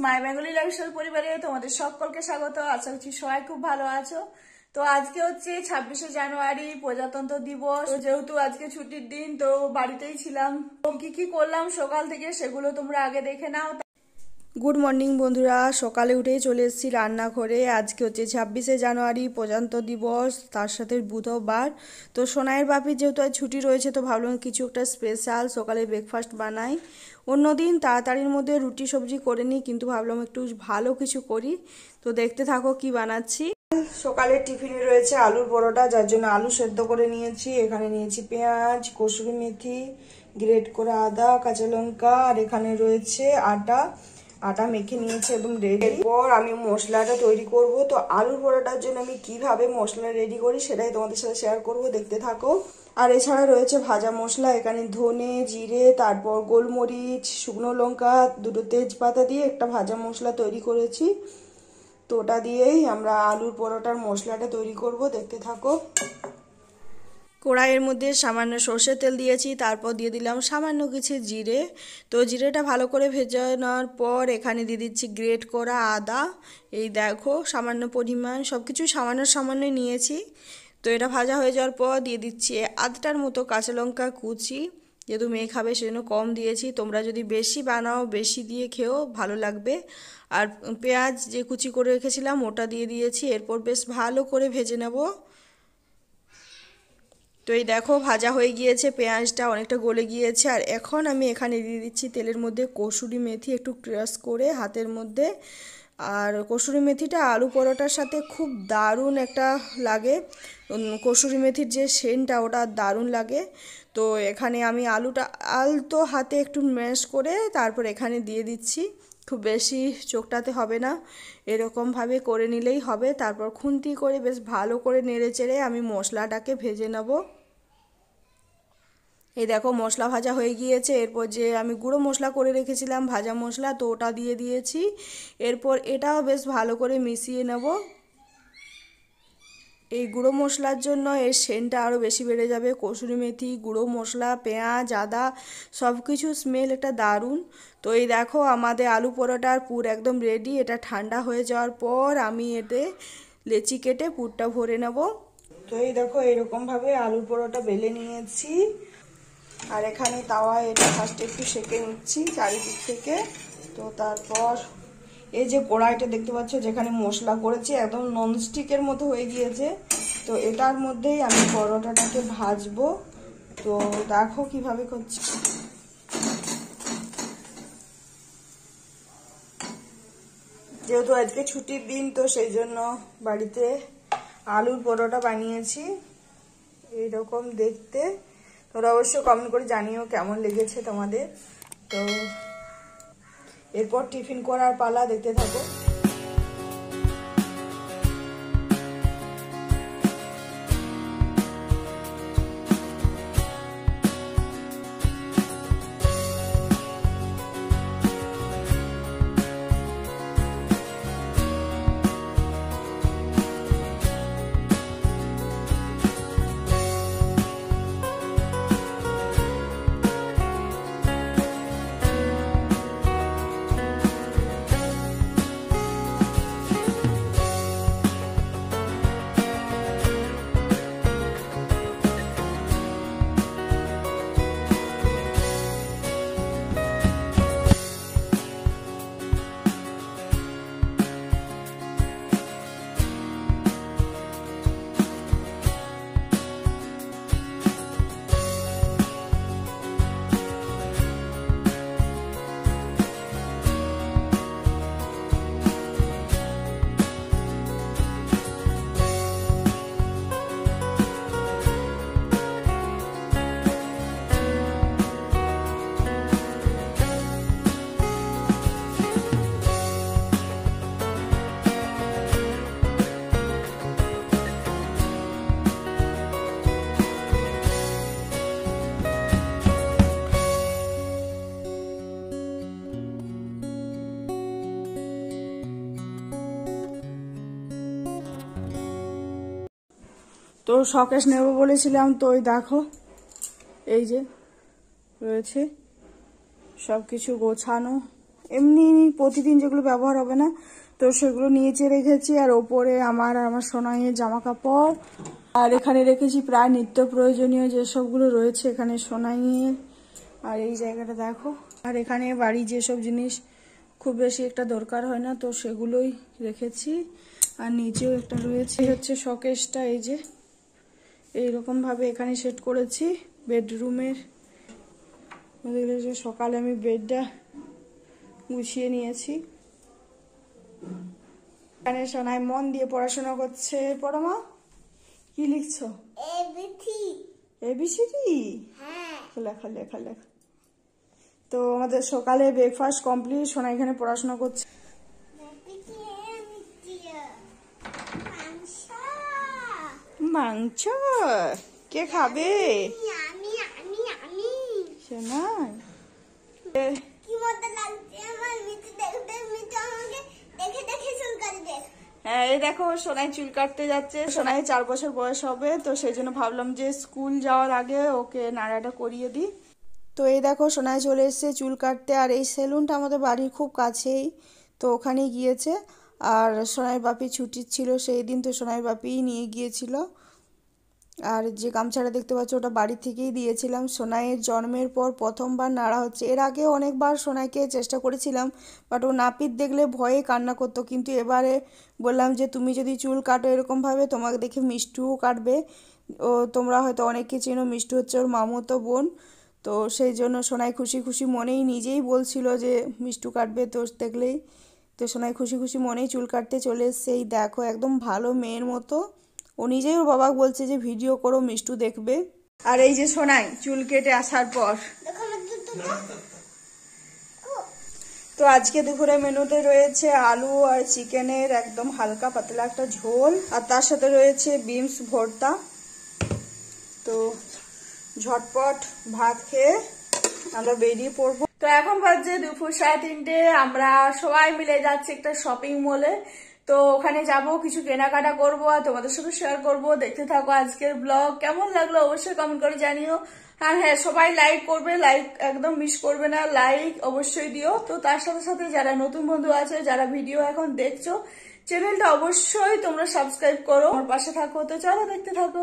মাই Bengali lifestyle পরিবারে তোমাদের সকলকে স্বাগত। আশা করছি সবাই খুব ভালো আছো। তো আজকে হচ্ছে 26শে জানুয়ারি প্রজাতন্ত্র দিবস। যেহেতু আজকে ছুটির দিন, তো বাড়িতেই ছিলাম। তো কি করলাম সকাল থেকে সেগুলো তোমরা আগে দেখে নাও। গুড মর্নিং বন্ধুরা, সকালে উঠেই চলে এসেছি রান্নাঘরে। আজকে হচ্ছে 26শে জানুয়ারি প্রজাতন্ত্র দিবস, তার সাথে বুধবার। তো সোনাইয়ের বাপির যেহেতু আজ ছুটি রয়েছে, তো ভাবলাম কিছু একটা স্পেশাল সকালে ব্রেকফাস্ট বানাই। অন্যদিন তাড়াতাড়ির মধ্যে রুটি সবজি করে নিই, কিন্তু ভাবলাম একটু ভালো কিছু করি। তো দেখতে থাকো কি বানাচ্ছি। সকালের টিফিনে রয়েছে আলুর পরোটা, যার জন্য আলু সেদ্ধ করে নিয়েছি। এখানে নিয়েছি পেঁয়াজ, কসুরি মেথি, গ্রেট করা আদা, কাঁচা লঙ্কা, আর এখানে রয়েছে আটা মেখে নিয়েছি একদম রেডি। এরপর আমি মশলাটা তৈরি করব। তো আলুর পরোটার জন্য আমি কিভাবে মশলা রেডি করি সেটাই তোমাদের সাথে শেয়ার করব, দেখতে থাকো। আর এছাড়া রয়েছে ভাজা মশলা, এখানে ধনে, জিরে, তারপর গোলমরিচ, শুকনো লঙ্কা, দুটো তেজপাতা দিয়ে একটা ভাজা মশলা তৈরি করেছি। তো ওটা দিয়েই আমরা আলুর পরোটার মশলাটা তৈরি করব, দেখতে থাকো। কড়াইয়ের মধ্যে সামান্য সর্ষের তেল দিয়েছি, তারপর দিয়ে দিলাম সামান্য কিছু জিরে। তো জিরেটা ভালো করে ভেজে নেওয়ার পর এখানে দিয়ে দিচ্ছি গ্রেট করা আদা। এই দেখো সামান্য পরিমাণ, সব কিছু সামান্যই নিয়েছি। তো এটা ভাজা হয়ে যাওয়ার পর দিয়ে দিচ্ছি আধটার মতো কাঁচা লঙ্কা কুচি। যেহেতু মেয়ে খাবে সেজন্য কম দিয়েছি, তোমরা যদি বেশি বানাও বেশি দিয়ে খেও, ভালো লাগবে। আর পেঁয়াজ যে কুচি করে রেখেছিলাম ওটা দিয়ে দিয়েছি। এরপর বেশ ভালো করে ভেজে নেব। তো এই দেখো ভাজা হয়ে গিয়েছে, পেঁয়াজটা অনেকটা গলে গিয়েছে। আর এখন আমি এখানে দিয়ে দিচ্ছি তেলের মধ্যে কসুরি মেথি, একটু ক্রাশ করে হাতের মধ্যে। আর কসুরি মেথিটা আলু পরোটার সাথে খুব দারুণ একটা লাগে। কসুরি মেথির যে সেন্টটা ওটা দারুণ লাগে। তো এখানে আমি আলুটা আলতো হাতে একটু ম্যাশ করে তারপর এখানে দিয়ে দিচ্ছি। খুব বেশি চোখটাতে হবে না, এরকমভাবে করে নিলেই হবে। তারপর খুন্তি করে বেশ ভালো করে নেড়ে চেড়ে আমি মশলাটাকে ভেজে নেব। এই দেখো মশলা ভাজা হয়ে গিয়েছে। এরপর যে আমি গুঁড়ো মশলা করে রেখেছিলাম ভাজা মশলা, তো ওটা দিয়ে দিয়েছি। এরপর এটাও বেশ ভালো করে মিশিয়ে নেব। এই গুঁড়ো মশলার জন্য এর সেন্টটা আরও বেশি বেড়ে যাবে। কসুরি মেথি, গুঁড়ো মশলা, পেঁয়াজ, আদা সব কিছু স্মেল একটা দারুণ। তো এই দেখো আমাদের আলু পরোটার পুর একদম রেডি। এটা ঠান্ডা হয়ে যাওয়ার পর আমি এতে লেচি কেটে পুরটা ভরে নেব। তো এই দেখো এরকমভাবে আলুর পরোটা বেলে নিয়েছি। আর এখানে তাওয়া এটা ফার্স্টে একটু সেঁকে নিচ্ছি চারিদিক থেকে। তো তারপর এই যে কড়াইটা দেখতে পাচ্ছ যেখানে মশলা করেছি একদম ননস্টিকের মতো হয়ে গিয়েছে। তো এটার মধ্যেই আমি পরোটাটাকে ভাজবো। তো দেখো কিভাবে করছি। যেহেতু আজকে ছুটির দিন, তো সেই জন্য বাড়িতে আলুর পরোটা বানিয়েছি। এইরকম দেখতে। তোমরা অবশ্যই কমেন্ট করে জানিও কেমন লেগেছে তোমাদের। তো এরপর টিফিন করার পালা, দেখতে থাকো। তো শকেস নেব বলেছিলাম, তো ওই দেখো এই যে রয়েছে সব কিছু গোছানো। এমনি প্রতিদিন যেগুলো ব্যবহার হবে না তো সেগুলো নিচে রেখেছি। আর ওপরে আমার সোনাইয়ের জামা কাপড়, আর এখানে রেখেছি প্রায় নিত্য প্রয়োজনীয় যেসবগুলো রয়েছে এখানে সোনাইয়ের। আর এই জায়গাটা দেখো, আর এখানে বাড়ি যেসব জিনিস খুব বেশি একটা দরকার হয় না তো সেগুলোই রেখেছি। আর নিচেও একটা রয়েছে হচ্ছে শোকেসটা, এই যে এইরকম ভাবে এখানে সেট করেছি বেডরুমের। সকালে আমি বেডটা গুছিয়ে নিয়েছি। এখানে সোনাই মন দিয়ে পড়াশোনা করছে। পড়ো মা, কি লিখছো? এবিসিডি। লেখা লেখা লেখা। তো আমাদের সকালে ব্রেকফাস্ট কমপ্লিট। সোনা এখানে পড়াশোনা করছে। মাংস কে খাবে? সোনাই হ্যাঁ, এই দেখো সোনাই চুল কাটতে যাচ্ছে। সোনাই 4 বছর বয়স হবে তো সেই জন্য ভাবলাম যে স্কুল যাওয়ার আগে ওকে নাড়াটা করিয়ে দিই। তো এই দেখো সোনাই চলে এসেছে চুল কাটতে। আর এই সেলুনটা আমাদের বাড়ির খুব কাছেই, তো ওখানেই গিয়েছে। আর সোনাই বাপি ছুটি ছিল সেই দিন, তো সোনাই বাপিই নিয়ে গিয়েছিল। আর যে গামছাটা দেখতে পাচ্ছ ওটা বাড়ি থেকেই দিয়েছিলাম। সোনাইয়ের জন্মের পর প্রথমবার নাড়া হচ্ছে। এর আগে অনেকবার সোনাইকে চেষ্টা করেছিলাম, বাট ও নাপিত দেখলে ভয়ে কান্না করতো। কিন্তু এবারে বললাম যে তুমি যদি চুল কাটো এরকমভাবে তোমাকে দেখে মিষ্টুও কাটবে। ও তোমরা হয়তো অনেকে চেনো, মিষ্টু হচ্ছে ওর মামুতো বোন। তো সেই জন্য সোনাই খুশি খুশি মনেই নিজেই বলছিল যে মিষ্টু কাটবে, তো দেখলেই তো সোনাই খুশি খুশি মনেই চুল কাটতে চলে এসছে। এই দেখো একদম ভালো মেয়ের মতো ও নিজেই ওর বাবা বলছে যে ভিডিও করো, মিষ্টু দেখবে। আর এই যে সোনাই চুল কেটে আসার পর তো আজকে দুপুরে মেনুতে রয়েছে আলু আর চিকেনের একদম হালকা পাতলা একটা ঝোল, আর তার সাথে রয়েছে বিনস ভর্তা। তো ঝটপট ভাত খেয়ে আমরা বেরিয়ে পড়বো। তো এখন বাজে দুপুর 3:30। আমরা সবাই মিলে যাচ্ছি একটা শপিং মলে। তো ওখানে যাব, কিছু কেনাকাটা করব আর তোমাদের সাথে শেয়ার করব। দেখতে থাকো আজকের ব্লগ। কেমন লাগলো অবশ্যই কমেন্ট করে জানিও। আর হ্যাঁ, সবাই লাইক করবে, লাইক একদম মিস করবে না, লাইক অবশ্যই দিও। তো তার সাথে সাথে যারা নতুন বন্ধু আছে, যারা ভিডিও এখন দেখছো, চ্যানেলটা অবশ্যই তোমরা সাবস্ক্রাইব করো, আমার পাশে থাকো। তো চলো দেখতে থাকো।